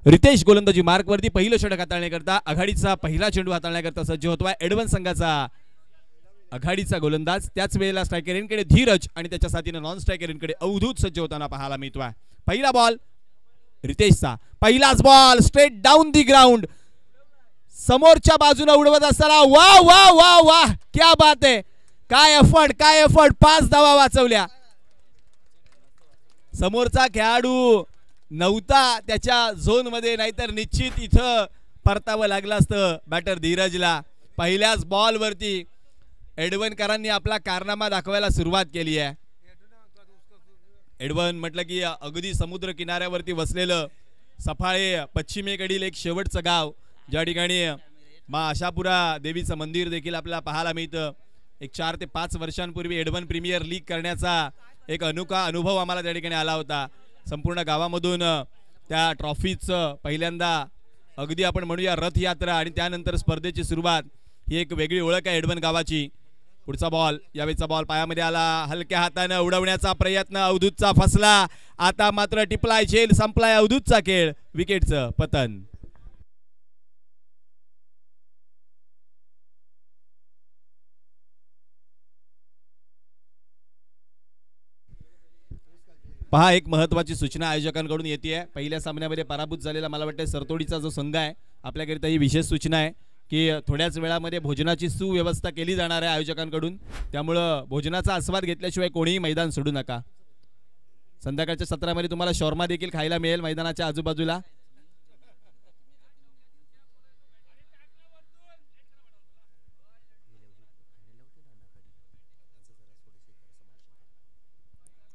रितेश गोलंदाजी मार्क वरती पहिलं षटक हाताळण्याकरता आघाडीचा पहिला चेंडू हाताळण्याकरता सज्ज होतोय एडवन संघाचा आघाडीचा गोलंदाज. त्याच वेळेला स्ट्रायकर एंडकडे धीरज आणि त्याच्या साथीने नॉन स्ट्रायकर एंडकडे अवधूत सज्ज होताना पाहायला मिळतोय. पहिला बॉल रितेशचा, पहिलाच ball straight down the ground, समोरच्या बाजूने उडवत असताना वा वा वा वा क्या बात आहे, काय एफर्ट 5 धावा वाचवल्या. समोरचा खेळाडू नव्हता त्याच्या झोन मध्ये, नाहीतर निश्चित इथं परतावं लागलं असतं बॅटर धीरजला. पहिल्याच बॉल वरती एडवनकरांनी आपला कारनामा दाखवायला सुरुवात केली आहे. एडवन म्हटलं की अगदी समुद्र किनाऱ्यावरती वसलेलं सफाळे पश्चिमेकडील एक शेवटचं गाव, ज्या ठिकाणी मा आशापुरा देवीचं मंदिर देखील आपल्याला पाहायला मिळतं. एक 4 ते 5 वर्षांपूर्वी एडवन प्रीमियर लीग करण्याचा एक अनोखा अनुभव आम्हाला त्या ठिकाणी आला होता. संपूर्ण गावामधून त्या ट्रॉफीचं पहिल्यांदा अगदी आपण म्हणूया रथयात्रा आणि त्यानंतर स्पर्धेची सुरुवात, ही एक वेगळी ओळख आहे एडवन गावाची. पुढचा बॉल, यावेळीचा बॉल पायामध्ये आला, हलक्या हाताने उडवण्याचा प्रयत्न अवधूतचा फसला. आता मात्र टिपलाय झेल, संपलाय अवधूतचा खेळ, विकेटचं पतन. पहा, एक महत्वाची सूचना आयोजकांकडून येते. पहिल्या सामन्यामध्ये पराभूत झालेला मला वाटतं सरतोडीचा जो संघ आहे, आपल्याकरिता ही विशेष सूचना आहे की थोड्याच वेळामध्ये भोजनाची सुव्यवस्था केली जाणार आहे आयोजकांकडून. त्यामुळं भोजनाचा आस्वाद घेतल्याशिवाय कोणीही मैदान सोडू नका. संध्याकाळच्या सत्रामध्ये तुम्हाला शॉर्मा देखील खायला मिळेल मैदानाच्या आजूबाजूला.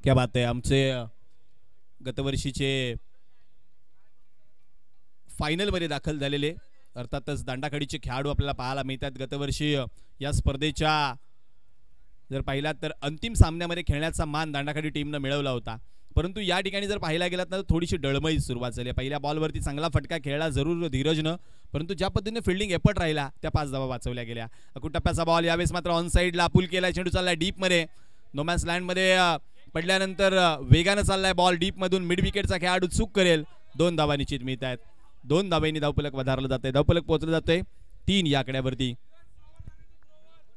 क्या बात आहे. आमचे गतवर्षीचे फायनल मध्ये दाखल झालेले अर्थातच दांडाखडीचे खेळाडू आपल्याला पाहायला मिळतात. गतवर्षी या स्पर्धेच्या जर पाहिलात तर अंतिम सामन्यामध्ये खेळण्याचा मान दांडाखडी टीमने मिळवला होता. परंतु या ठिकाणी जर पाहायला गेलात तर थोडीशी डळमळीत सुरुवात झाली. पहिल्या बॉलवरती चांगला फटका खेळला जरूर धीरजनं, परंतु ज्या पद्धतीने फिल्डिंग एफर्ट राहिला त्या 5 धावा वाचवल्या गेल्या. अकुटप्प्याचा बॉल यावेळेस मात्र ऑन साईडला पुल केला, चेंडू चाललाय डीप मध्ये, नोमॅन्स लँड मध्ये पडल्यानंतर वेगाने चाललाय बॉल डीप मधून. मिड विकेटचा खेळाडू चूक करेल, 2 धावा निश्चित मिळत आहेत. 2 धावांनी धावफलक वधारलं जाते, धावफलक पोहोचलं जाते 3 या आकड्यावरती.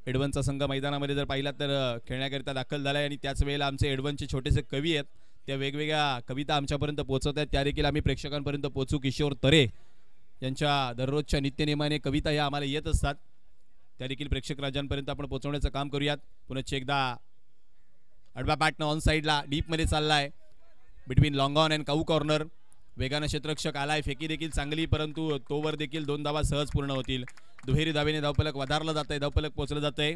एडवनचा संघ मैदानामध्ये जर पाहिला तर खेळण्याकरिता दाखल झालाय आणि त्याच वेळेला आमचे एडवनचे छोटेसे कवी आहेत, त्या वेगवेगळ्या कविता आमच्यापर्यंत पोहोचवत आहेत, त्या देखील आम्ही प्रेक्षकांपर्यंत पोहोचू. किशोर तरे यांच्या दररोजच्या नित्यनेमाने कविता या आम्हाला येत असतात, त्या देखील प्रेक्षक राजांपर्यंत आपण पोहोचवण्याचं काम करूयात. पुन्हा एकदा अडवा बॅटनं ऑन साईडला डीप मध्ये चाललाय, between long on and cow corner. वेगानं क्षेत्ररक्षक आलाय, फेकी देखील चांगली, परंतु तोवर देखील 2 धावा सहज पूर्ण होतील. दुहेरी धावेने धावफलक वधारलं जात आहे, धावफलक पोहोचलं जात आहे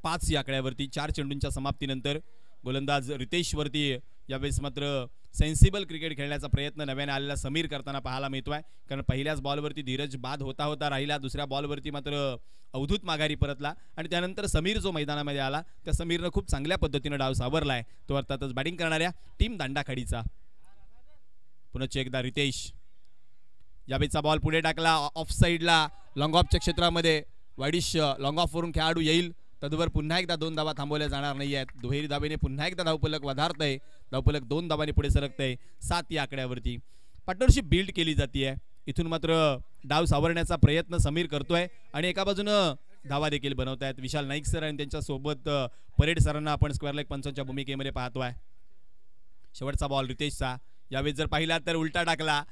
5 या आकड्यावरती. 4 चेंडूंच्या समाप्तीनंतर गोलंदाज रितेश वरती यावेळेस मात्र सेन्सिबल क्रिकेट खेळण्याचा प्रयत्न नव्याने आलेला समीर करताना पाहायला मिळतोय. कारण पहिल्याच बॉलवरती धीरज बाद होता राहिला, दुसऱ्या बॉलवरती मात्र अवधूत माघारी परतला आणि त्यानंतर समीर जो मैदानामध्ये आला त्या समीरनं खूप चांगल्या पद्धतीने डाव सावरलाय. तो अर्थातच बॅटिंग करणाऱ्या टीम दांडाखडीचा. पुन्हा एकदा रितेश, यावेळीचा बॉल पुढे टाकला ऑफ साईडला, लॉंग ऑफच्या क्षेत्रामध्ये वाईडिश लॉंग ऑफ वरून खेळाडू येईल, तदवर पुन्हा एकदा 2 धावा थांबवल्या जाणार नाही आहेत. दुहेरी धावेने पुन्हा एकदा धावफलक वधारतय, धावफलक 2 धावांनी पुढे सरकतय 7 या आकड्यावरती. पार्टनरशिप बिल्ड केली जाते. इथून मात्र डाव सावरण्याचा प्रयत्न समीर करतोय आणि एका बाजूनं धावा देखील बनवतायत विशाल नाईक सर आणि त्यांच्या सोबत परेड सरांना आपण स्क्वेअर लेग पंचांच्या भूमिकेमध्ये पाहतोय. शेवटचा बॉल रितेशचा, यावेळी जर पाहिला तर उलटा टाकला,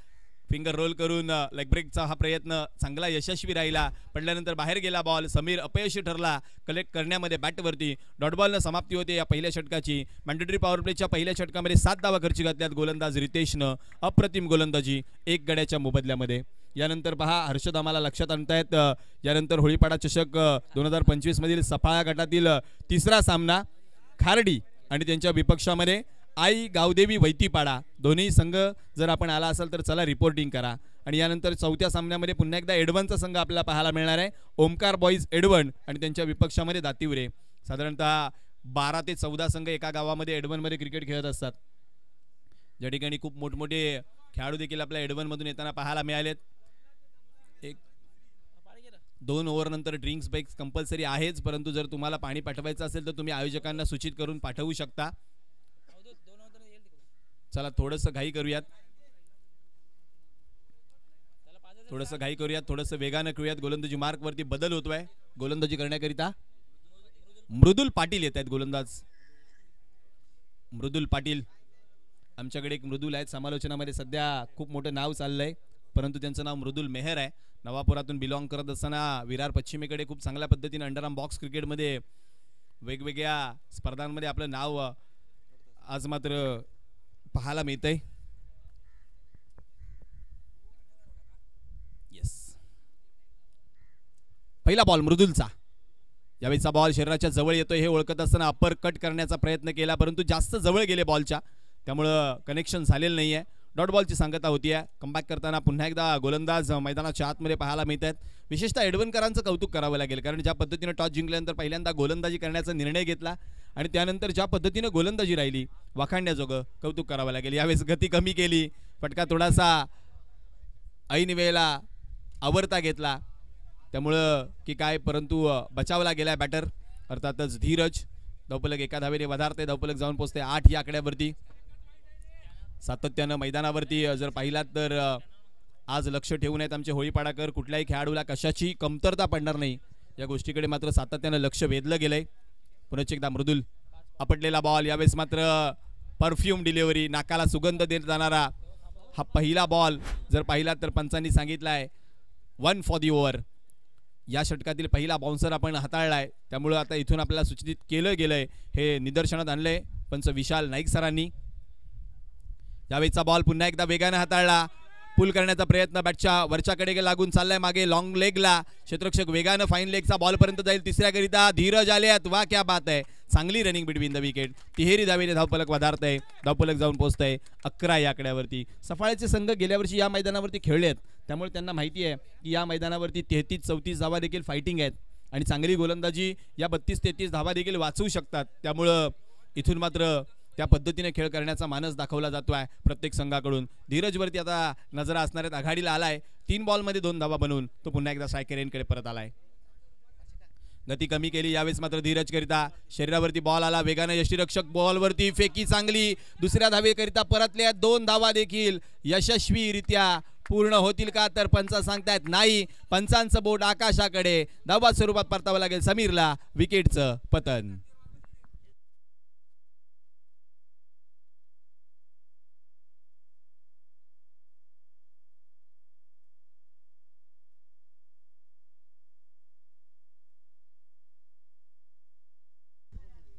फिंगर रोल करून लेग ब्रेकचा हा प्रयत्न चांगला यशस्वी राहिला. पडल्यानंतर बाहेर गेला बॉल, समीर अपयशी ठरला कलेक्ट करण्यामध्ये बॅटवरती. डॉट बॉलनं समाप्ती होते या पहिल्या षटकाची. मॅन्डेटरी पॉवर प्लेच्या पहिल्या षटकामध्ये 7 धावा खर्ची घातल्यात गोलंदाज रितेशनं. अप्रतिम गोलंदाजी 1 गड्याच्या मोबदल्यामध्ये. यानंतर पहा हर्षद आम्हाला लक्षात आणतायत, यानंतर होळीपाडा चषक 2025 मधील सफाळा गटातील 3रा सामना खार्डी आणि त्यांच्या विपक्षामध्ये आई गावदेवी वैतीपाडा. दोन्ही संघ जर आपण आला असाल तर चला रिपोर्टिंग करा. आणि यानंतर 4थ्या सामन्यामध्ये पुन्हा एकदा एडवनचा संघ आपल्याला पाहायला मिळणार आहे, ओमकार बॉईज एडवन आणि त्यांच्या विपक्षामध्ये दातिवरे. साधारणतः 12 ते 14 संघ एका गावामध्ये एडवनमध्ये क्रिकेट खेळत असतात, ज्या ठिकाणी खूप मोठमोठे खेळाडू देखील आपल्या एडवन मधून येताना पाहायला मिळालेत. 2 ओव्हर नंतर ड्रिंक्स ब्रेक्स कंपल्सरी आहेच, परंतु जर तुम्हाला पाणी पाठवायचं असेल तर तुम्ही आयोजकांना सूचित करून पाठवू शकता. चला थोडंसं घाई करूयात. थोडंसं घाई करूयात, थोडंसं वेगानं खेळूयात. गोलंदाजी मार्क वरती बदल होतोय. गोलंदाजी करण्याकरिता मृदुल पाटील येत आहेत गोलंदाज. मृदुल पाटील, आमच्याकडे एक मृदुल आहेत समालोचनामध्ये, सध्या खूप मोठं नाव चाललंय, परंतु त्यांचं नाव मृदुल मेहर आहे. नवापुरातून बिलॉंग करत असताना विरार पश्चिमेकडे खूप चांगल्या पद्धतीने अंडरआर्म बॉक्स क्रिकेटमध्ये वेगवेगळ्या स्पर्धांमध्ये आपलं नाव आज मात्र पाहायला मिळतंय. येस, पहिला बॉल मृदुलचा. यावेळीचा बॉल शरीराच्या जवळ येतोय हे ओळखत असताना अपर कट करण्याचा प्रयत्न केला, परंतु जास्त जवळ गेले बॉलच्या, त्यामुळं कनेक्शन झालेलं नाहीये. डॉट बॉलची सांगता होतीये. कमबॅक करताना पुन्हा एकदा गोलंदाज मैदानाच्या आतमध्ये पाहायला मिळत आहेत. विशेषतः एडवनकरांचं कौतुक करावं लागेल, कारण ज्या पद्धतीने टॉस जिंकल्यानंतर पहिल्यांदा गोलंदाजी करण्याचा निर्णय घेतला आणि त्यानंतर ज्या पद्धतीने गोलंदाजी राहिली, वाखाणण्याजोगं कौतुक करावं लागेल. यावेळेस गती कमी केली, फटका थोडासा ऐन वेळेला आवरता घेतला, त्यामुळं की काय, परंतु बचावला गेलाय बॅटर, अर्थातच धीरज. धावफलक एका धावेने वधारते, धावफलक जाऊन पोहोचते 8 या आकड्यावरती. सातत्यानं मैदानावरती जर पाहिलात तर आज लक्ष ठेवून आहेत आमचे होळी पाडाकर. कुठल्याही खेळाडूला कशाची कमतरता पडणार नाही या गोष्टीकडे मात्र सातत्यानं लक्ष वेधलं गेलंय. पुन्हा एकदा मृदुल, आपटलेला बॉल. यावेळेस मात्र परफ्यूम डिलिव्हरी, नाकाला सुगंध देत जाणारा हा पहिला बॉल जर पाहिलात तर पंचांनी सांगितलाय 1 फॉर दी ओव्हर. या षटकातील पहिला बाउन्सर आपण हाताळलाय, त्यामुळे आता इथून आपल्याला सूचित केलं गेलंय, हे निदर्शनात आणलंय पंच विशाल नाईक सरांनी. यावेळीचा बॉल पुन्हा एकदा वेगाने हाताळला, पुल करण्याचा प्रयत्न, बॅटच्या वरच्याकडे लागून चाललाय मागे लॉंग लेगला. क्षेत्ररक्षक वेगानं फाईन लेगचा बॉल पर्यंत जाईल. तिसऱ्या करिता धीरज आलेत. वा क्या बात आहे, चांगली रनिंग बिटवीन द विकेट. तिहेरी धावेने धावफलक वधारतंय, धावफलक जाऊन पोहोचतंय 11 या आकड्यावरती. सफाळ्याचे संघ गेल्या वर्षी या मैदानावरती खेळलेत, त्यामुळे त्यांना माहिती आहे की या मैदानावरती 33-34 धावा देखील फायटिंग आहेत आणि चांगली गोलंदाजी या 32-33 धावा देखील वाचवू शकतात. त्यामुळं इथून मात्र त्या पद्धतीने खेळ करण्याचा मानस दाखवला जातोय प्रत्येक संघाकडून. धीरजवरती आता नजरा असणार आहेत, आघाडीला आलाय. 3 बॉलमध्ये 2 धावा बनवून तो पुन्हा एकदा स्ट्रायकर रेंजकडे परत आलाय. गती कमी केली यावेळेस मात्र धीरज करिता. शरीरावरती बॉल आला, वेगाने यष्टीरक्षक बॉलवरती फेकी चांगली, दुसऱ्या धावेकरिता परतल्या. 2 धावा देखील यशस्वीरित्या पूर्ण होतील का, तर पंच सांगतायत नाही. पंचांचं बोट आकाशाकडे, धावा स्वरूपात परतावं लागेल समीरला. विकेटचं पतन.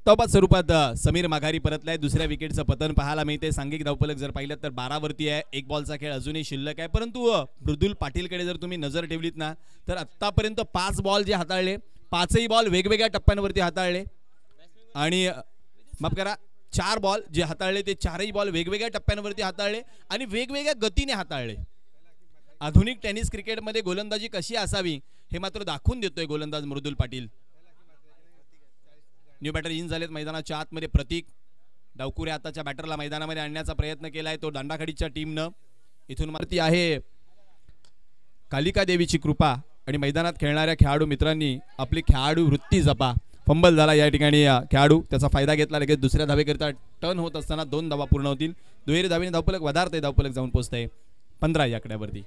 तोपात स्वरूपात समीर माघारी परतलाय. दुसऱ्या विकेटचं पतन पाहायला मिळते. सांघिक धावफलक जर पाहिलं तर 12 वरती आहे. 1 बॉलचा खेळ अजूनही शिल्लक आहे, परंतु मृदुल पाटीलकडे जर तुम्ही नजर ठेवलीत ना, तर आतापर्यंत 5 बॉल जे हाताळले, 5ही बॉल वेगवेगळ्या टप्प्यांवरती हाताळले. आणि माफ करा, 4 बॉल जे हाताळले ते 4ही बॉल वेगवेगळ्या टप्प्यांवरती हाताळले आणि वेगवेगळ्या गतीने हाताळले. आधुनिक टेनिस क्रिकेटमध्ये गोलंदाजी कशी असावी हे मात्र दाखवून देतोय गोलंदाज मृदुल पाटील. न्यू बॅटर इन झालेत मैदानाच्या आतमध्ये. प्रतीक डावकुरे आताच्या बॅटरला मैदानामध्ये आणण्याचा प्रयत्न केलाय तो दांडाखाडीच्या टीमनं. इथून मारती आहे कालिका देवीची कृपा आणि मैदानात खेळणाऱ्या खेळाडू मित्रांनी आपली खेळाडू वृत्ती जपा. फंबल झाला या ठिकाणी, खेळाडू त्याचा फायदा घेतला. लगेच दुसऱ्या धावेकरिता टर्न होत असताना 2 धावा पूर्ण होतील. दुहेरी धावेने धावफलक वधारते, धावफलक जाऊन पोहोचते 15 या आकड्यावरती.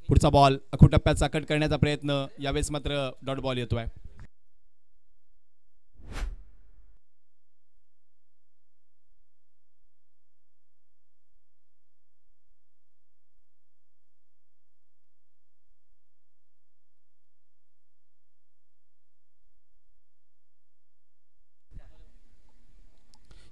पुढचा बॉल अखूट टप्प्यात साकट करण्याचा प्रयत्न, यावेळेस मात्र डॉट बॉल येतोय.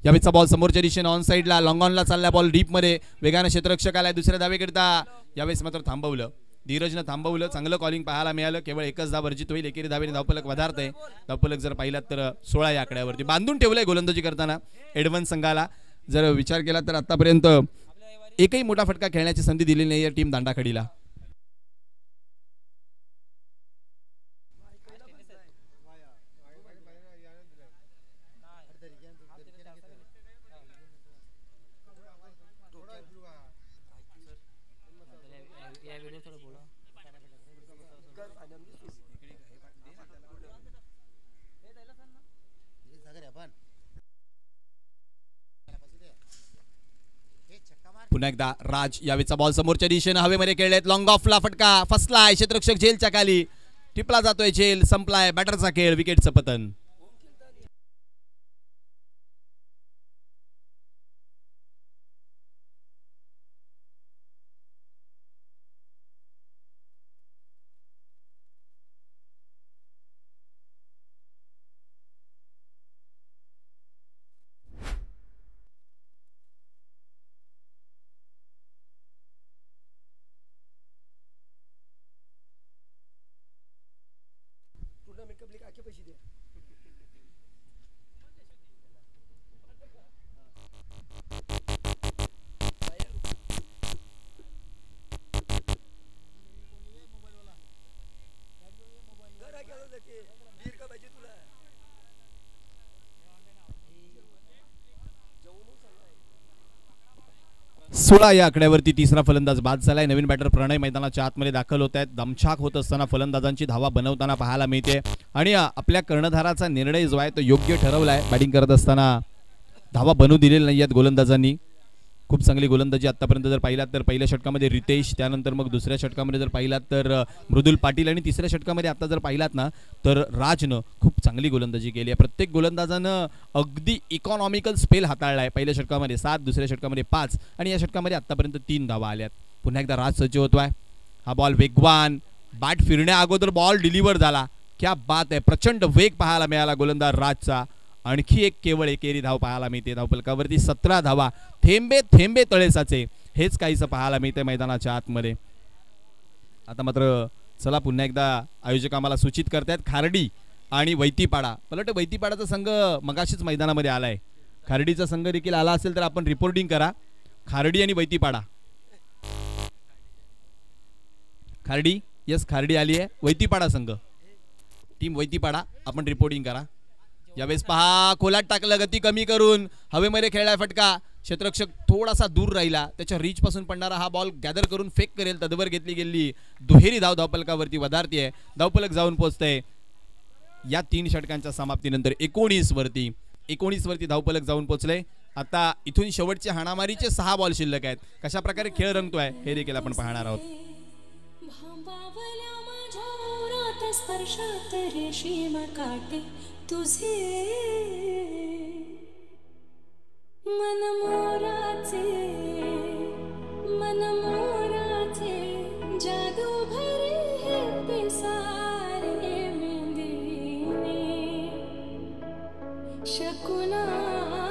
यावेळेचा बॉल समोरच्या दिशेने ऑन साइडला लॉंग ऑनला चालला बॉल डीप मध्ये. वेगाने क्षेत्ररक्षक आलाय दुसऱ्या धावेकरिता. यावेळेस मात्र थांबवलं, धीरजनं थांबवलं. चांगलं कॉलिंग पाहायला मिळालं. केवळ एकच धाव वर्जित होईल. एकेरी धावेने धावफलक वधारतंय. धावफलक जर पाहिलात तर 16 या आकड्यावरती बांधून ठेवलंय गोलंदाजी करताना एडवन संघाला. जर विचार केला तर आतापर्यंत एकही मोठा फटका खेळण्याची संधी दिलेली नाही टीम दांडाखडीला. पुन्हा एकदा राज यावेळेचा बॉल समोरच्या दिशेने हवेमध्ये खेळलेत. लॉंग ऑफला फटका फसलाय. क्षेत्ररक्षक झेलच्या खाली टिपला जातोय. झेल संपलाय. बॅटरचा खेळ. विकेटचं पतन. सोळा या आकड्यावरती तिसरा फलंदाज बाद झालाय. नवीन बॅटर प्रणय मैदानाच्या आतमध्ये दाखल होत आहेत. दमछाक होत असताना फलंदाजांची धावा बनवताना पाहायला मिळते आणि आपल्या कर्णधाराचा निर्णय जो आहे तो योग्य ठरवलाय. बॅटिंग करत असताना धावा बनवू दिलेल्या नाही आहेत गोलंदाजांनी. खूप चांगली गोलंदाजी आतापर्यंत जर पाहिलात तर पहिल्या षटकामध्ये रितेश, त्यानंतर मग दुसऱ्या षटकामध्ये जर पाहिलात तर मृदुल पाटील आणि तिसऱ्या षटकामध्ये आता जर पाहिलात ना तर राजनं खूप चांगली गोलंदाजी केली आहे. प्रत्येक गोलंदाजानं अगदी इकॉनॉमिकल स्पेल हाताळलाय. पहिल्या षटकामध्ये 7, दुसऱ्या षटकामध्ये 5 आणि या षटकामध्ये आतापर्यंत 3 धावा आल्यात. पुन्हा एकदा राज सज्ज होतोय. हा बॉल वेगवान. बॅट फिरण्या अगोदर बॉल डिलिव्हर झाला. क्या बात आहे. प्रचंड वेग पाहायला मिळाला गोलंदाज राजचा. आणखी एक केवळ एकेरी धाव पाहायला मिळते. धावफलकावरती 17 धावा. थेंबे थेंबे तळेसाचे हेच काहीसं पाहायला मिळते मैदानाच्या आतमध्ये. आता मात्र चला पुन्हा एकदा आयोजक आम्हाला सूचित करतायत खार्डी आणि वैतीपाडा. मला वाटतं वैतीपाडाचा संघ मगाशीच मैदानामध्ये आलाय. खार्डीचा संघ देखील आला असेल तर आपण रिपोर्टिंग करा. खार्डी आणि वैतीपाडा. खार्डी, यस खार्डी आली आहे. वैतीपाडा संघ, टीम वैतीपाडा, आपण रिपोर्टिंग करा. यावेळेस पहा खोलात टाकलं गती कमी करून हवेमध्ये खेळलाय फटका. क्षेत्ररक्षक थोडासा दूर राहिला. त्याच्या रीच पासून पडणारा हा बॉल गॅदर करून फेक करेल. तदवर घेतली गेली दुहेरी धाव धावफलकावरती वधारती आहे. धावफलक जाऊन पोहोचतंय. या 3 षटकांच्या समाप्तीनंतर 19 वरती धावफलक जाऊन पोहोचले. आता इथून शेवटचे हाणामारीचे 6 बॉल शिल्लक आहेत. कशा प्रकारे खेळ रंगतोय हे देखील आपण पाहणार आहोत. तुझे मनमोराचे जादू भरे हे पिसारे मेंदीने शकुनाच्या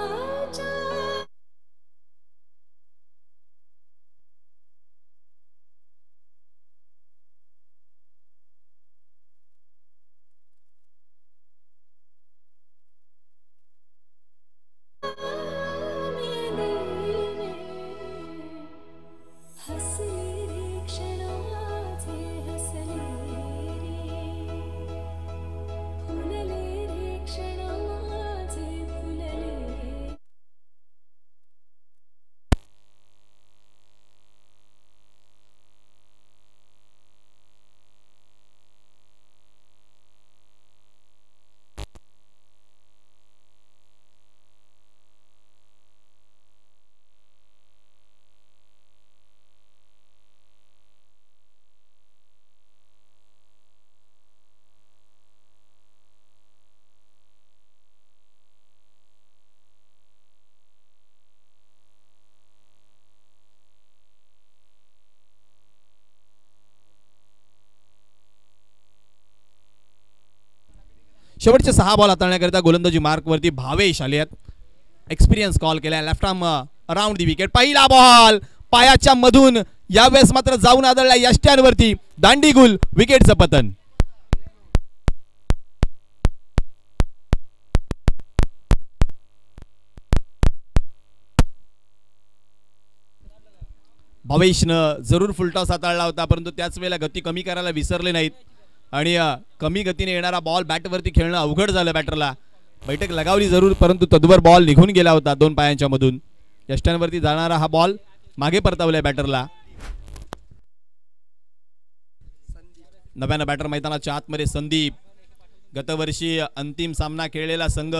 शेवटचे 6 बॉल हाताळण्याकरिता गोलंदाजी मार्क वरती भावेश आले आहेत. एक्सपिरियन्स कॉल केलाय. Left arm around the wicket. पहिला बॉल पायाच्या मधून यावेळेस मात्र जाऊन आदळला यष्ट्यांवरती. दांडीगुल. विकेटचं पतन. भावेशनं जरूर फुलटॉस हाताळला होता परंतु त्याच वेळेला गती कमी करायला विसरले नाहीत आणि कमी गतीने येणारा बॉल बॅटवरती खेळणं अवघड झालं. बॅटरला बैठक लगावली जरूर परंतु तदवर बॉल निघून गेला होता 2 पायांच्या मधून. यष्ट्यांवरती जाणारा हा बॉल मागे परतावलाय बॅटरला. नव्यानं बॅटर मैदानाच्या आतमध्ये संदीप. गतवर्षी अंतिम सामना खेळलेला संघ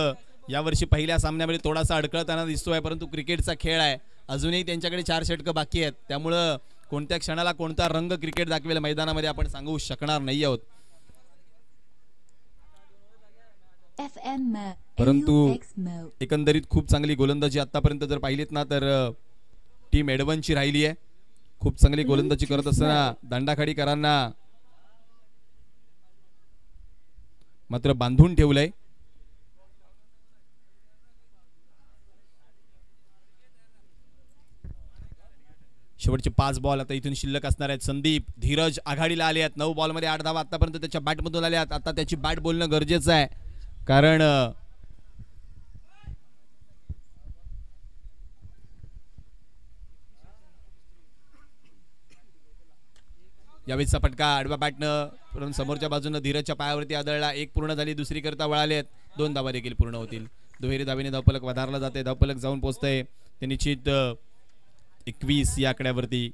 यावर्षी पहिल्या सामन्यामध्ये थोडासा अडकळताना दिसतोय, परंतु क्रिकेटचा खेळ आहे, अजूनही त्यांच्याकडे 4 षटकं बाकी आहेत, त्यामुळं कोणत्या क्षणाला कोणता रंग क्रिकेट दाखवेल मैदानामध्ये आपण सांगू शकणार नाही आहोत. परंतु एकंदरीत खूप चांगली गोलंदाजी आतापर्यंत जर पाहिलीत ना तर टीम एडवनची राहिली आहे. खूप चांगली गोलंदाजी करत असताना दांडाखाडीकरांना मात्र बांधून ठेवलंय. शेवटचे 5 बॉल आता इथून शिल्लक असणार आहेत. संदीप, धीरज आघाडीला आले आहेत. 9 बॉलमध्ये 8 धावा आतापर्यंत त्याच्या बॅटमधून आल्यात. आता त्याची बॅट बोलणं गरजेचं आहे, कारण यावेळीचा फटका आडव्या बॅटनं समोरच्या बाजूनं धीरजच्या पायावरती आदळला. 1 पूर्ण झाली, दुसरी करता वळालेत. 2 धावा देखील पूर्ण होतील. दुहेरी धावेने धावफलक वधारला जाते. धावफलक जाऊन पोहोचतंय ते निश्चित 21 या आकड्यावरती.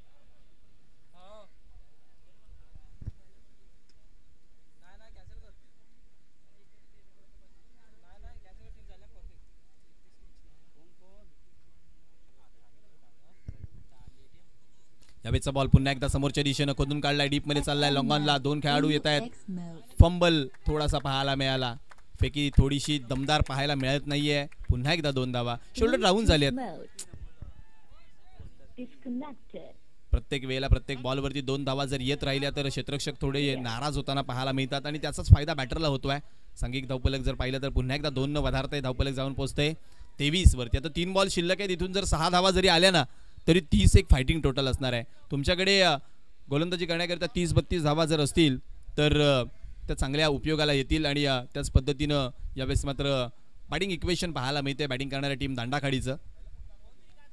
यावेळीचा बॉल पुन्हा एकदा समोरच्या दिशेनं खोदून काढलाय, डीप मध्ये चाललाय, लॉंगॉनला 2 खेळाडू येत आहेत. फंबल थोडासा पाहायला मिळाला, फेकी थोडीशी दमदार पाहायला मिळत नाहीये. पुन्हा एकदा 2 धावा शोल्डर राहून झाले आहेत. प्रत्येक वेळेला प्रत्येक बॉलवरती 2 धावा जर येत राहिल्या तर क्षेत्ररक्षक थोडे नाराज होताना पाहायला मिळतात आणि त्याचाच फायदा बॅटरला होतोय. सांघिक धावफलक जर पाहिलं तर पुन्हा एकदा 2 न वधारतंय. धावफलक जाऊन पोहोचतंय 23 वरती. आता 3 बॉल शिल्लक आहेत. इथून जर 6 धावा जरी आल्या ना तरी 30 एक फायटिंग टोटल असणार आहे. तुमच्याकडे गोलंदाजी करण्याकरिता 30-32 धावा जर असतील तर त्या चांगल्या उपयोगाला येतील आणि त्याच पद्धतीनं यावेळेस मात्र बॅटिंग इक्वेशन पाहायला मिळते बॅटिंग करणाऱ्या टीम दांडाखाडीचं.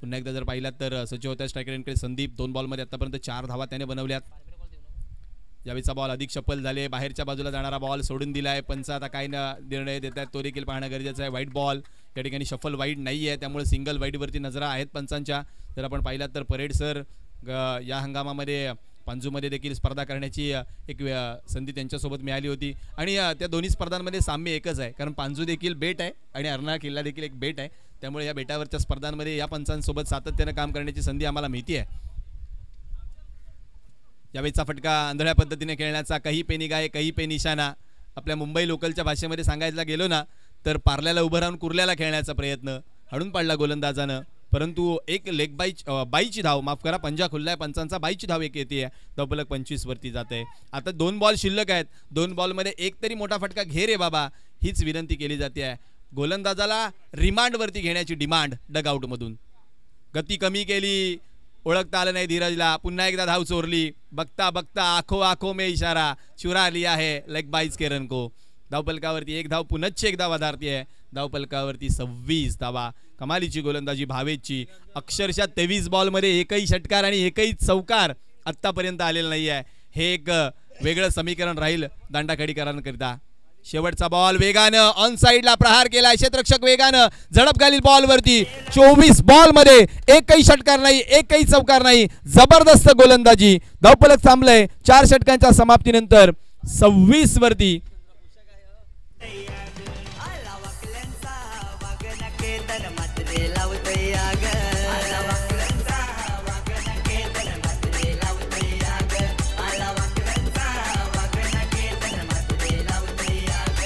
पुन्हा एकदा जर पाहिलात तर सज्ज होत्या स्ट्रायकरकडे संदीप. 2 बॉलमध्ये आतापर्यंत 4 धावा त्याने बनवल्यात. यावेळीचा बॉल अधिक शफल झाले, बाहेरच्या बाजूला जाणारा बॉल सोडून दिलाय. पंच आता काय निर्णय देत आहेत तो देखील पाहणं गरजेचं आहे. वाईट बॉल या ठिकाणी, शफल वाईट नाही आहे, त्यामुळे सिंगल वाईटवरती नजरा आहेत पंचांच्या. जर आपण पाहिलात तर परेड सर या हंगामामध्ये पांजूमध्ये देखील स्पर्धा करण्याची एक संधी त्यांच्यासोबत मिळाली होती आणि त्या दोन्ही स्पर्धांमध्ये साम्य एकच आहे, कारण पांजू देखील बेट आहे आणि अर्नाळा किल्ला देखील एक बेट आहे. त्यामुळे या बेटावरच्या स्पर्धांमध्ये या पंचांसोबत सातत्याने काम करण्याची संधी आम्हाला मिळते आहे. यावेळीचा फटका आंधळ्या पद्धतीने खेळण्याचा, काही पे निगाहे काही पे निशाणा. आपल्या मुंबई लोकलच्या भाषेमध्ये सांगायला गेलो ना तर पार्ल्याला उभं राहून कुर्ल्याला खेळण्याचा प्रयत्न हाणून पाडला गोलंदाजानं, परंतु एक लेग बाईची धाव, माफ करा, पंजा खुल्लाय पंचांचा, बाईची धाव एक येते. धावफलक 25 वरती जाते. आता 2 बॉल शिल्लक आहेत. 2 बॉलमध्ये एक तरी मोठा फटका घे रे बाबा, हीच विनंती केली जाते आहे. गोलंदाजाला रिमांडवरती घेण्याची डिमांड डगआउटमधून. गती कमी केली, ओळखता आलं नाही धीरजला. पुन्हा एकदा धाव चोरली. बघता बघता आखो में इशारा चुरा लिया है लेग बाईज केरन को. धावफलकावरती 1 धाव पुनश्च एकदा वधारते. धावफलकावरती 26 धावा. कमालीची गोलंदाजी भावेची. अक्षरशः 23 बॉलमध्ये एकही षटकार आणि एकही चौकार आत्तापर्यंत आलेला नाही आहे. हे एक वेगळं समीकरण राहील दांडाखाडीकरांकरिता. शेवटचा बॉल वेगानं ऑन साइडला प्रहार केला. क्षेत्ररक्षक वेगानं झडप घालील बॉलवरती. 24 बॉलमध्ये एकही षटकार नाही, एकही चौकार नाही. जबरदस्त गोलंदाजी. धावफलक थांबलंय 4 षटकांच्या समाप्तीनंतर 26 वरती.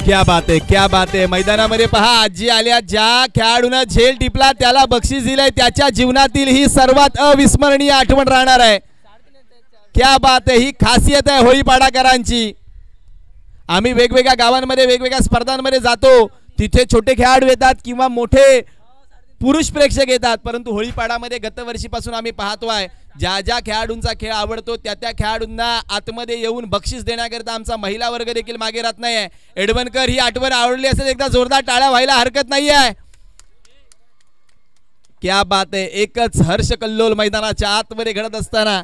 क्या बात आहे, क्या बात आहे. मैदानामध्ये पहा, आजी आल्या, ज्या खेळाडूनं झेल टिपला त्याला बक्षीस दिलंय. त्याच्या जीवनातील ही सर्वात अविस्मरणीय आठवण राहणार आहे. क्या बात आहे. ही खासियत आहे होळीपाडाकरांची. आम्ही वेगवेगळ्या गावांमध्ये वेगवेगळ्या स्पर्धांमध्ये जातो, तिथे छोटे खेळाडू येतात किंवा मोठे पुरुष प्रेक्षक येतात, परंतु होळीपाडामध्ये गतवर्षीपासून आम्ही पाहतोय ज्या ज्या खेळाडूंचा खेळ आवडतो त्या त्या खेळाडूंना आतमध्ये येऊन बक्षीस देण्याकरता आमचा महिला वर्ग देखील मागे राहत नाहीये. एडवणकर, ही आठवण आवडली असेल एकदा जोरदार टाळ्या व्हायला हरकत नाहीये. क्या बात आहे. एकच हर्ष कल्लोल मैदानाच्या आतमध्ये घडत असताना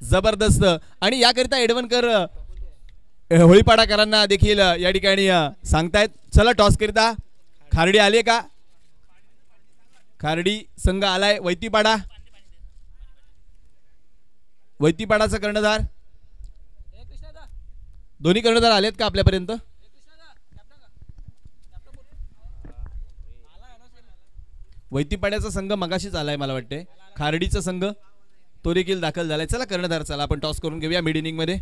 जबरदस्त. आणि याकरिता एडवणकर होळीपाडाकरांना देखील या ठिकाणी सांगतायत, चला टॉस करिता खारडी आले का. खारडी संघ आलाय. वैतीपाडा, वैतीपाडाचा कर्णधार दोन्ही कर्णधार आलेत का आपल्यापर्यंत? वैतीपाड्याचा संघ मगाशीच आलाय मला वाटते. खार्डीचा संघ तो देखील दाखल झालाय. चला कर्णधार, चला आपण टॉस करून घेऊया मिड इनिंग मध्ये.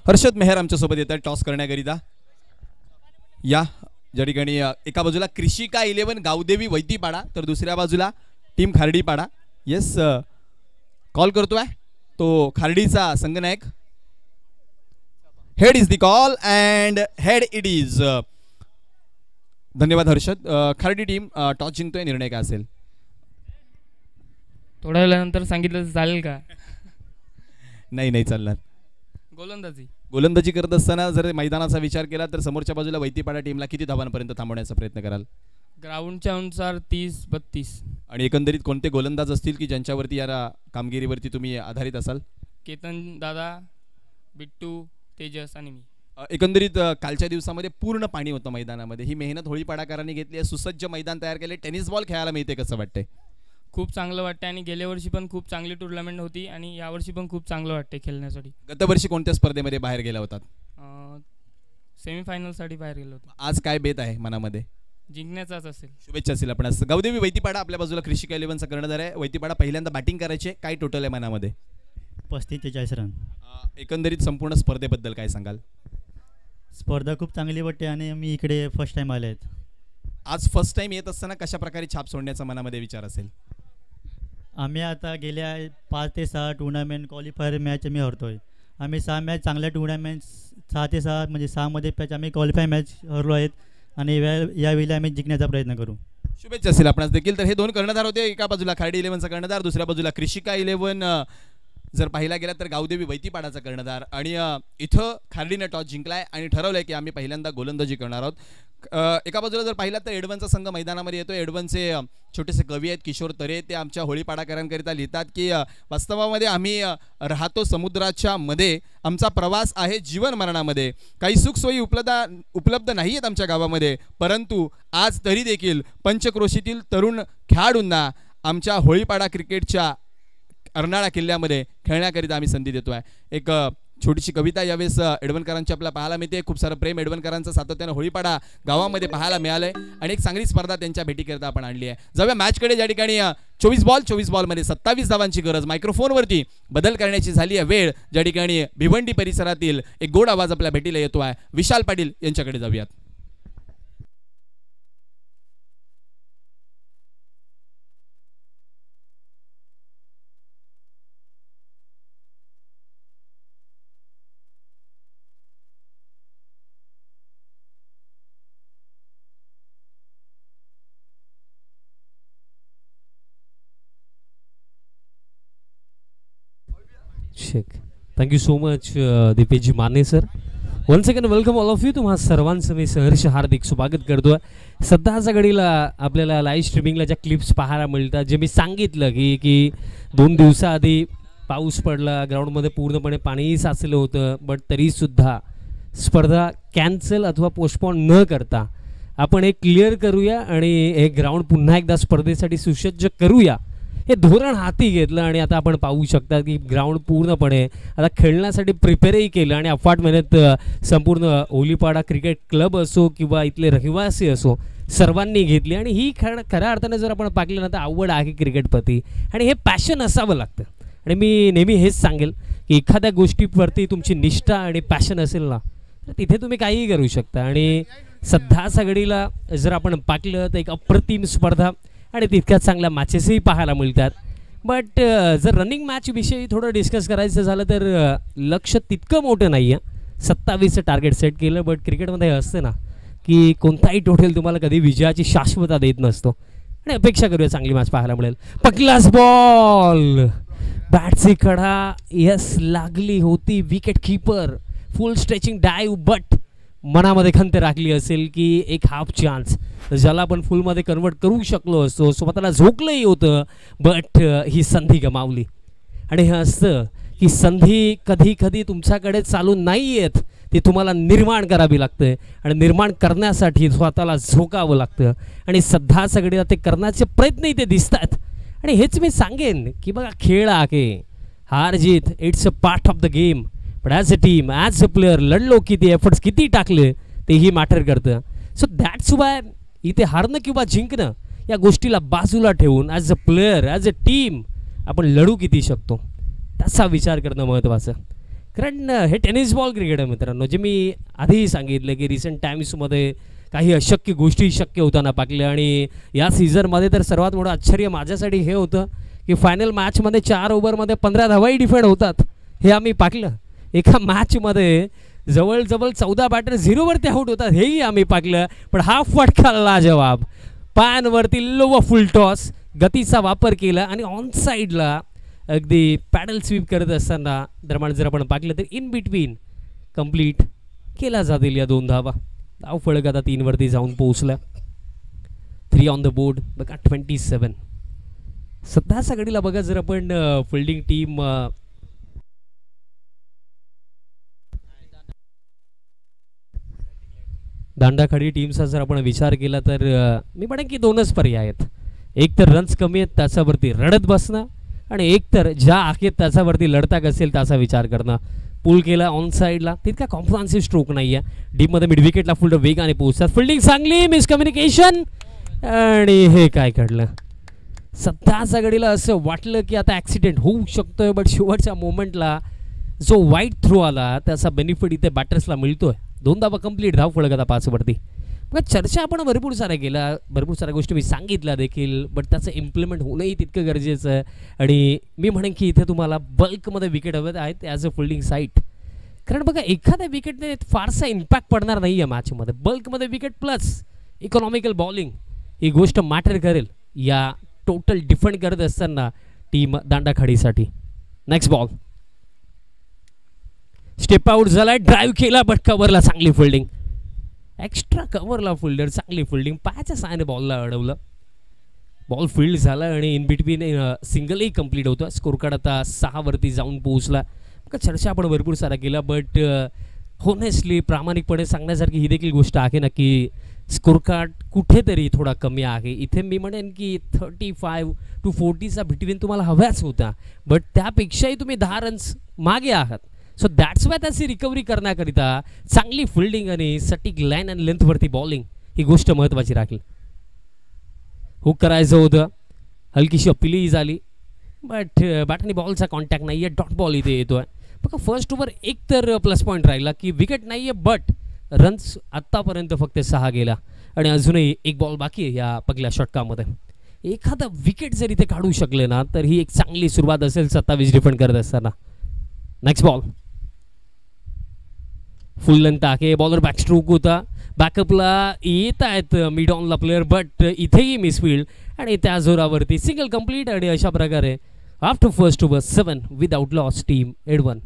हर्षद मेहर आमच्यासोबत येतात टॉस करण्याकरिता. या ज्या ठिकाणी एका बाजूला कृषिका 11 गावदेवी वैतीपाडा तर दुसऱ्या बाजूला टीम खार्डीपाडा. येस, कॉल करतोय तो खार्डीचा संघनायक. Head is the call and head it is. धन्यवाद हर्षद. खार्डी टीम टॉस जिंकतोय, निर्णय काय असेल? थोड्या वेळानंतर सांगितलं चालेल का? नाही चालणार. गोलंदाजी करत असताना जर मैदानाचा विचार केला तर समोरच्या बाजूला वैतीपाडा टीमला किती धावांपर्यंत थांबवण्याचा प्रयत्न कराल? ग्राउंडच्या अनुसार 30-32. आणि एकंदरीत कोणते गोलंदाज असतील की ज्यांच्यावरती या कामगिरीवरती तुम्ही आधारित असाल? केतन दादा, बिट्टू, तेजस आणि मी. एकंदरीत कालच्या दिवसामध्ये पूर्ण पाणी होतं मैदानामध्ये. ही मेहनत होळीपाडाकरांनी घेतली आहे. सुसज्ज मैदान तयार केले. टेनिस बॉल खेळायला मिळते, कसं वाटतंय? खूप चांगलं वाटतं आणि गेल्या वर्षी पण खूप चांगली टुर्नामेंट होती आणि यावर्षी पण खूप चांगलं वाटते खेळण्यासाठी. गतवर्षी कोणत्या स्पर्धेमध्ये बाहेर गेला होतात? सेमीफायनलसाठी बाहेर गेलो होतो. आज काय बेत आहे मनामध्ये? जिंकण्याचाच असेल. शुभेच्छा असेल आपणास. गावदेवी वैतीपाडा आपल्या बाजूला कृषिका 11चा कर्णधार आहे. वैतीपाडा पहिल्यांदा बॅटिंग करायचे. काय टोटल आहे मनामध्ये? 35-40 रन. एकंदरीत संपूर्ण स्पर्धेबद्दल काय सांगाल? स्पर्धा खूप चांगली वाटते आणि मी इकडे फर्स्ट टाइम आले आहेत. आज फर्स्ट टाइम येत असताना कशा प्रकारे छाप सोडण्याचा मनामध्ये विचार असेल? आम्ही आता गेल्या 5 ते 6 टुर्नामेंट क्वालिफायर मॅच आम्ही हरतोय. आम्ही 6 मॅच चांगल्या टुर्नामेंट 6 ते 6 म्हणजे 6मध्ये मॅच आम्ही क्वालिफाय मॅच हरलो आहेत आणि यावेळी आम्ही जिंकण्याचा प्रयत्न करू. शुभेच्छा असेल आपणास देखील. तर हे दोन कर्णधार होते. एका बाजूला खार्डी 11चा कर्णधार, दुसऱ्या बाजूला कृषिका 11 जर पाहिला गेला तर गावदेवी वैतीपाडाचा कर्णधार. आणि इथं खार्डीने टॉस जिंकलाय आणि ठरवलंय की आम्ही पहिल्यांदा गोलंदाजी करणार आहोत. एका बाजूला जर पाहिला तर एडवनचा संघ मैदानामध्ये येतो. एडवनचे छोटेसे कवी आहेत किशोर तरे. ते आमच्या होळीपाडाकरांकरिता लिहितात की वास्तवामध्ये आम्ही राहतो समुद्राच्या मध्ये, आमचा प्रवास आहे जीवन मरणामध्ये, काही सुखसोयी उपलब्ध नाही आहेत आमच्या गावामध्ये, परंतु आज तरी देखील पंचक्रोशीतील तरुण खेळाडूंना आमच्या होळीपाडा क्रिकेटच्या अर्नाळा किल्ल्यामध्ये खेळण्याकरिता आम्ही संधी देतो आहे. एक छोटीशी कविता यावेळेस एडवणकरांची आपल्याला पाहायला मिळते. खूप सारं प्रेम एडवणकरांचं सातत्यानं होळीपाडा गावामध्ये पाहायला मिळालंय आणि एक चांगली स्पर्धा त्यांच्या भेटीकरिता आपण आणली आहे. जाऊया मॅचकडे, ज्या ठिकाणी 24 बॉलमध्ये 27 धावांची गरज. मायक्रोफोनवरती बदल करण्याची झाली आहे वेळ. ज्या ठिकाणी भिवंडी परिसरातील एक गोड आवाज आपल्या भेटीला येतो आहे. विशाल पाटील यांच्याकडे जाऊयात. थँक्यू सो मच दीपेशजी Mane sir. Once again welcome all of you. तुम्हा सर्वांचं मी सहर्ष हार्दिक स्वागत करतो. सध्याच्या घडीला आपल्याला लाईव्ह स्ट्रीमिंगला ज्या क्लिप्स पाहायला मिळतात, जे मी सांगितलं की 2 दिवसाआधी पाऊस पडला, ग्राउंडमध्ये पूर्णपणे पाणीही साचलं होतं, बट तरीसुद्धा स्पर्धा कॅन्सल अथवा पोस्टपोन न करता आपण हे क्लिअर करूया आणि हे ग्राउंड पुन्हा एकदा स्पर्धेसाठी सुसज्ज करूया, हे धोरण हाती घेतलं. आणि आता आपण पाहू शकता की ग्राउंड पूर्णपणे आता खेळण्यासाठी प्रिपेअरही केलं आणि अफाट मेहनत संपूर्ण होळीपाडा क्रिकेट क्लब असो किंवा इथले रहिवासी असो सर्वांनी घेतली. आणि ही खऱ्या अर्थाने जर आपण पाहिलं ना तर आवड आहे क्रिकेटप्रती आणि हे पॅशन असावं लागतं. आणि मी नेहमी हेच सांगेल की एखाद्या गोष्टीवरती तुमची निष्ठा आणि पॅशन असेल ना तर तिथे तुम्ही काहीही करू शकता. आणि सध्याच्या घडीला जर आपण पाहिलं तर एक अप्रतिम स्पर्धा आणि तितक्याच चांगल्या मॅचेसही पाहायला मिळतात. बट जर रनिंग मॅचविषयी थोडं डिस्कस करायचं झालं तर लक्ष तितकं मोठं नाही आहे. 27चं टार्गेट सेट केलं, बट क्रिकेटमध्ये असतं ना की कोणताही टोटल तुम्हाला कधी विजयाची शाश्वता देत नसतो आणि अपेक्षा करूया चांगली मॅच पाहायला मिळेल. पहिलाच बॉल, बॅटची कडा यस लागली होती. Wicket keeper full stretching डाईव्ह, but मनामध्ये खंत राखली असेल की एक हाफ चान्स ज्याला आपण फुलमध्ये कन्वर्ट करू शकलो असतो. स्वतःला झोकलंही होतं, बट ही संधी गमावली. आणि हे असतं की संधी कधी कधी तुमच्याकडे चालून नाही येत, ती तुम्हाला निर्माण करावी लागते आणि निर्माण करण्यासाठी स्वतःला झोकावं लागतं. आणि सध्या सगळे ते करण्याचे प्रयत्नही ते दिसत आहेत. आणि हेच मी सांगेन की बघा, खेळ आहे, हार जीत it's a part of the game, पण as a team as a player लढलो किती, एफर्ट्स किती टाकले तेही मॅटर करतं. सो दॅट्स वाय इथे हारणं किंवा जिंकणं या गोष्टीला बाजूला ठेवून as a player as a team आपण लढू किती शकतो त्याचा विचार करणं महत्त्वाचं. कारण हे टेनिस बॉल क्रिकेट आहे मित्रांनो. जे मी आधीही सांगितलं की रिसेंट टाईम्समध्ये काही अशक्य गोष्टी शक्य होताना पाकल्या. आणि या सीझनमध्ये तर सर्वात मोठं आश्चर्य माझ्यासाठी हे होतं की फायनल मॅचमध्ये 4 ओव्हरमध्ये 15 धावाही डिफेंड होतात हे आम्ही पाकलं. एका मॅचमध्ये जवळजवळ 14 बॅटर 0वरती आऊट होतात हेही आम्ही पाकलं. पण हा फटका लाजवाब, पायांवरती लो फुल टॉस, गतीचा वापर केला आणि ऑन साईडला अगदी पॅडल स्वीप करत असताना दरम्यान जर आपण पाकलं तर इन बिटवीन कंप्लीट केला जातील या 2 धावा. धाव फळक आता 3वरती जाऊन पोहोचला. 3 ऑन द बोर्ड. बघा 27. सध्याच्या घडीला बघा जर आपण फिल्डिंग टीम दांडाखाडी टीमचा जर आपण विचार केला तर मी म्हणेन की 2च पर्याय आहेत. एक तर रन्स कमी आहेत त्याच्यावरती रडत बसणं, आणि एक तर ज्या आखेत त्याच्यावरती लढता असेल त्याचा विचार करणं. पुल केला ऑन साईडला, तितका कॉम्प्रिहेन्सिव्ह स्ट्रोक नाही आहे. डीपमध्ये मिड विकेटला फुल वेगाने पोहोचतात. फिल्डिंग चांगली, मिसकम्युनिकेशन, आणि हे काय घडलं. सध्याच्या घडीला असं वाटलं की आता ॲक्सिडेंट होऊ शकतोय, बट शेवटच्या मोमेंटला जो वाईट थ्रो आला त्याचा बेनिफिट इथे बॅटर्सला मिळतोय. 2 धावा कंप्लीट, धाव फळक आता 5वरती. मग चर्चा आपण भरपूर साऱ्या केल्या, भरपूर साऱ्या गोष्टी मी सांगितल्या देखील, बट त्याचं इम्प्लिमेंट होणंही तितकं गरजेचं आहे. आणि मी म्हणेन की इथे तुम्हाला बल्कमध्ये विकेट हवेत आहेत ॲज अ फिल्डिंग साईट. कारण बघा, एखाद्या विकेटने फारसा इम्पॅक्ट पडणार नाही आहे मॅचमध्ये. बल्कमध्ये विकेट प्लस इकॉनॉमिकल बॉलिंग ही गोष्ट मॅटर करेल या टोटल डिफेंड करत असताना टीम दांडाखाडीसाठी. नेक्स्ट बॉल, स्टेप आउट झाला, ड्राईव्ह केला, बट कव्हरला चांगली फिल्डिंग, एक्स्ट्रा कव्हरला फिल्डर चांगली फिल्डिंग, पायाच्या साहाय्याने बॉलला अडवलं. बॉल फील्ड झाला आणि इन बिटवीन सिंगलही कंप्लीट होतं. स्कोर कार्ड आता 6वरती जाऊन पोहोचला. मग चर्चा आपण भरपूर सारा केला, बट होनेस्टली प्रामाणिकपणे सांगण्यासारखी ही देखील गोष्ट आहे ना की स्कोर कार्ड कुठेतरी थोडा कमी आहे. इथे मी म्हणेन की 35 to 40चा बिटवीन तुम्हाला हव्याच होता, बट त्यापेक्षाही तुम्ही 10 रन्स मागे आहात. सो दॅट्स वाय त्याची रिकव्हरी करण्याकरिता चांगली फिल्डिंग आणि सटीक लाईन आणि लेंथवरती बॉलिंग ही गोष्ट महत्त्वाची राहील. हुक करायचं होतं, हलकीशी अपिलही झाली, बट बॅटनी बॉलचा कॉन्टॅक्ट नाही आहे. डॉट बॉल इथे येतो आहे. बघा फर्स्ट ओव्हर एक तर प्लस पॉईंट राहिला की विकेट नाही आहे, बट रन्स आत्तापर्यंत फक्त 6 गेला आणि अजूनही एक बॉल बाकी आहे या पहिल्या षटकामध्ये. एखादा विकेट जर इथे काढू शकले ना तर ही एक चांगली सुरुवात असेल 27 डिफेंड करत असताना. नेक्स्ट बॉल, फुल लेंथ आहे, बॉलर बॅकस्ट्रोक होता, बॅकअपला येत आहेत मिड ऑनला प्लेअर, बट इथेही मिसफिल्ड आणि त्या जोरावरती सिंगल कंप्लीट. आणि अशा प्रकारे after first over 7 without loss team एड1.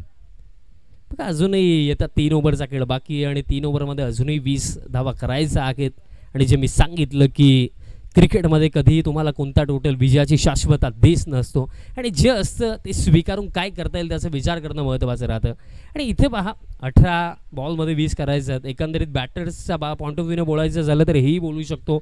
बघा अजूनही येतात 3 ओव्हरचा खेळ बाकी आणि 3 ओव्हरमध्ये अजूनही 20 धावा करायचा आहेत. आणि जे मी सांगितलं की क्रिकेटमध्ये कधीही तुम्हाला कोणता टोटल विजयाची शाश्वता देश नसतो आणि जे असतं ते स्वीकारून काय करता येईल त्याचा विचार करणं महत्त्वाचं राहतं. आणि इथे पहा 18 बॉलमध्ये 20 करायचं आहेत. एकंदरीत बॅटर्सचा पॉईंट ऑफ व्ह्यूने बोलायचं झालं तर हेही बोलू शकतो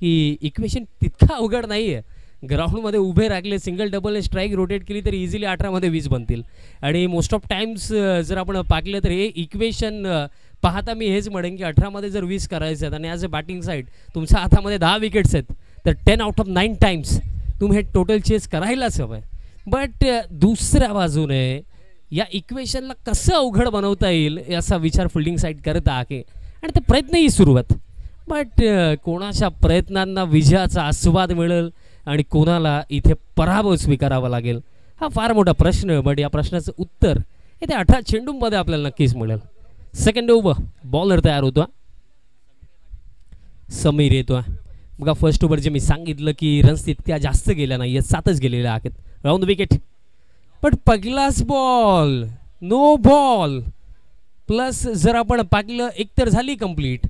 की इक्वेशन तितका अवघड नाही आहे. ग्राउंडमध्ये उभे राखले, सिंगल डबल स्ट्राईक रोटेट केली तर इझिली 18मध्ये 20 बनतील. आणि मोस्ट ऑफ टाइम्स जर आपण पाहिलं तर हे इक्वेशन पाहता मी हेच म्हणेन की 18मध्ये जर 20 करायचे आहेत आणि ॲज अ बॅटिंग साईड तुमच्या हातामध्ये 10 विकेट्स आहेत तर 10 आउट ऑफ 9 टाइम्स तुम्ही हे टोटल चेस करायलाच हवं आहे. बट दुसऱ्या बाजूने या इक्वेशनला कसं अवघड बनवता येईल याचा विचार फिल्डिंग साईड करत आहे आणि ते प्रयत्नही सुरू आहेत. बट कोणाच्या प्रयत्नांना विजयाचा आस्वाद मिळेल आणि कोणाला इथे पराभव स्वीकारावा लागेल हा फार मोठा प्रश्न. बट या प्रश्नाचं उत्तर येत्या 18 चेंडूंमध्ये आपल्याला नक्कीच मिळेल. सेकंड ओव्हर बॉलर तयार होतो समीर येतो. बघा फर्स्ट ओव्हर जे मी सांगितलं की रन्स तितक्या जास्त गेल्या नाही आहेत, 7च गेलेल्या आहेत. राऊंड विकेट पण पहिलाच बॉल नो बॉल प्लस जर आपण पाहिलं एक तर झाली कंप्लीट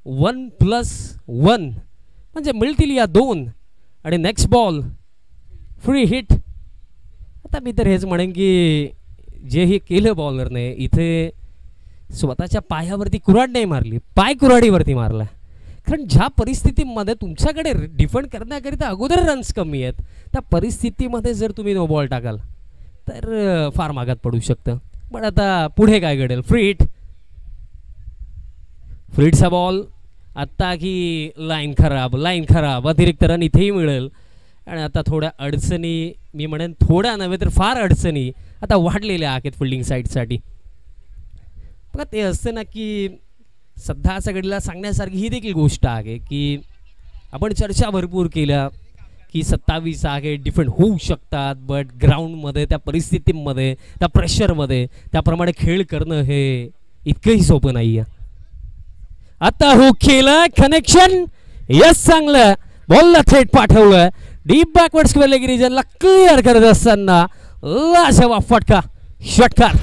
1+1 म्हणजे मिळतील या 2 आणि नेक्स्ट बॉल फ्री हिट. आता मी तर हेच म्हणेन की जे हे केलं बॉलरने इथे स्वतःच्या पायावरती कुऱ्हाड नाही मारली, पाय कुऱ्हाडीवरती मारला. कारण ज्या परिस्थितीमध्ये तुमच्याकडे डिफेंड करण्याकरिता अगोदर रन्स कमी आहेत त्या परिस्थितीमध्ये जर तुम्ही नो बॉल टाकाल तर फार मागात पडू शकतं. पण आता पुढे काय घडेल. फ्री हिट फ्रीडचा बॉल आत्ता की लाईन खराब अतिरिक्त रन इथेही मिळेल. आणि आता थोड्या अडचणी मी म्हणेन थोड्या नव्हे तर फार अडचणी आता वाढलेल्या आहेत फिल्डिंग साईडसाठी. बघा ते असतं ना की सध्याच्या घडीला सांगण्यासारखी ही देखील गोष्ट आहे की आपण चर्चा भरपूर केल्या की 27 आहे डिफेंड होऊ शकतात बट ग्राउंडमध्ये त्या परिस्थितीमध्ये त्या प्रेशरमध्ये त्याप्रमाणे खेळ करणं हे इतकंही सोपं नाही आहे. आता हो केलं कनेक्शन यस चांगलं बॉलला थेट पाठवलं डीप बॅकवर्ड स्क्वेअर लेग रिजनला क्लिअर करत असताना लाजवाब फटका षटकार.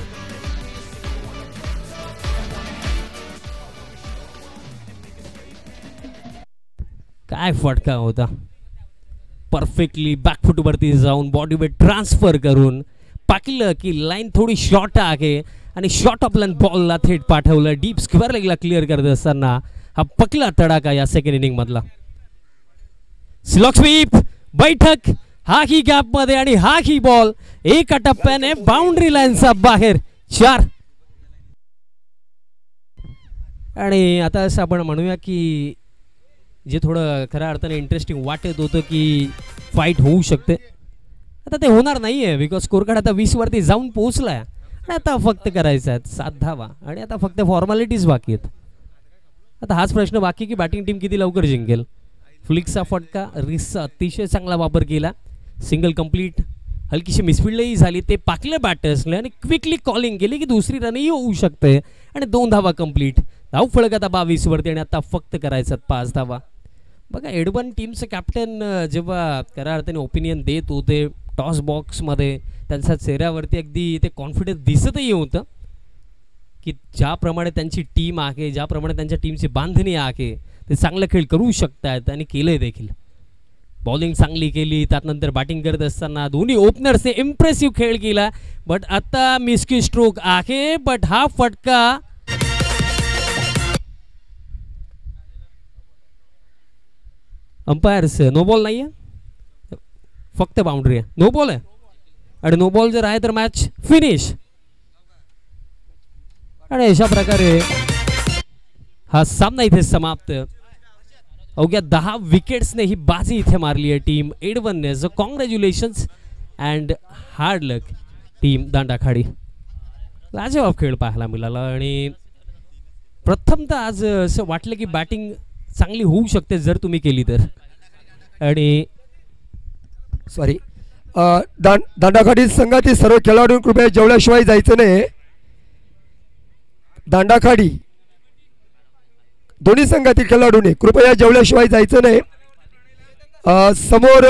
काय फटका होता. परफेक्टली बॅकफुटवरती जाऊन बॉडी वेट ट्रान्सफर करून पाकलं की लाईन थोडी शॉर्ट आहे आणि शॉर्ट ऑफ लाईन बॉलला थेट पाठवलं डीप स्क्वेअर लेगला क्लिअर करत असताना हा पकला तडाका या सेकंड इनिंग मधला. स्लॉग स्वीप बैठक हा ही गॅप मध्ये आणि हा ही बॉल एका टप्प्याने बाउंड्री लाईनचा बाहेर 4. आणि आता असं आपण म्हणूया की जे थोडं खऱ्या अर्थाने इंटरेस्टिंग वाटत होतं की फाईट होऊ शकते आता ते होणार नाही आहे बिकॉज स्कोर कार्ड आता 20 वरती जाऊन पोहोचला आहे आणि आता फक्त करायचं आहे 7 धावा आणि आता फक्त फॉर्मॅलिटीज बाकी आहेत. आता हाच प्रश्न बाकी की बॅटिंग टीम किती लवकर जिंकेल. फ्लिक्सचा फटका रिसचा अतिशय चांगला वापर केला सिंगल कंप्लीट हलकीशी मिसफिल्डही झाली ते पाकले बॅटर्सने आणि क्विकली कॉलिंग केली की दुसरी रनही होऊ शकते आणि 2 धावा कंप्लीट. धाव फळक आता 22 वरती आणि आता फक्त करायचं 5 धावा. बघा एडबन टीमचं कॅप्टन जेव्हा खऱ्या अर्थाने ओपिनियन देत होते टॉस बॉक्समध्ये त्यांच्या चेहऱ्यावरती अगदी ते कॉन्फिडन्स दिसतही होतं की ज्याप्रमाणे त्यांची टीम आहे ज्याप्रमाणे त्यांच्या टीमची बांधणी आहे ते चांगलं खेळ करू शकतात आणि केलंय देखील. बॉलिंग चांगली केली त्यानंतर बॅटिंग करत असताना दोन्ही ओपनर्सने इम्प्रेसिव्ह खेळ केला बट आता मिस्की स्ट्रोक आहे बट हा फटका अंपायर्स नो बॉल नाही आहे फक्त बाउंड्री आहे नो बॉल आहे आणि नो बॉल जर आहे तर मॅच फिनिश. आणि अशा प्रकारे हा सामना इथे समाप्त. अवघ्या 10 विकेट्सने ही बाजी इथे मारली आहे टीम एडवनने. So congratulations and hard luck team Dandakhadi. लाजवाब खेळ पाहायला मिळाला आणि प्रथमतः आज असं वाटलं की बॅटिंग चांगली होऊ शकते जर तुम्ही केली तर. आणि सॉरी दांडाखाडी संघातील सर्व खेळाडू कृपया जेवल्याशिवाय जायचं नाही. दांडाखाडी दोन्ही संघातील खेळाडूने कृपया जेवल्याशिवाय जायचं नाही. समोर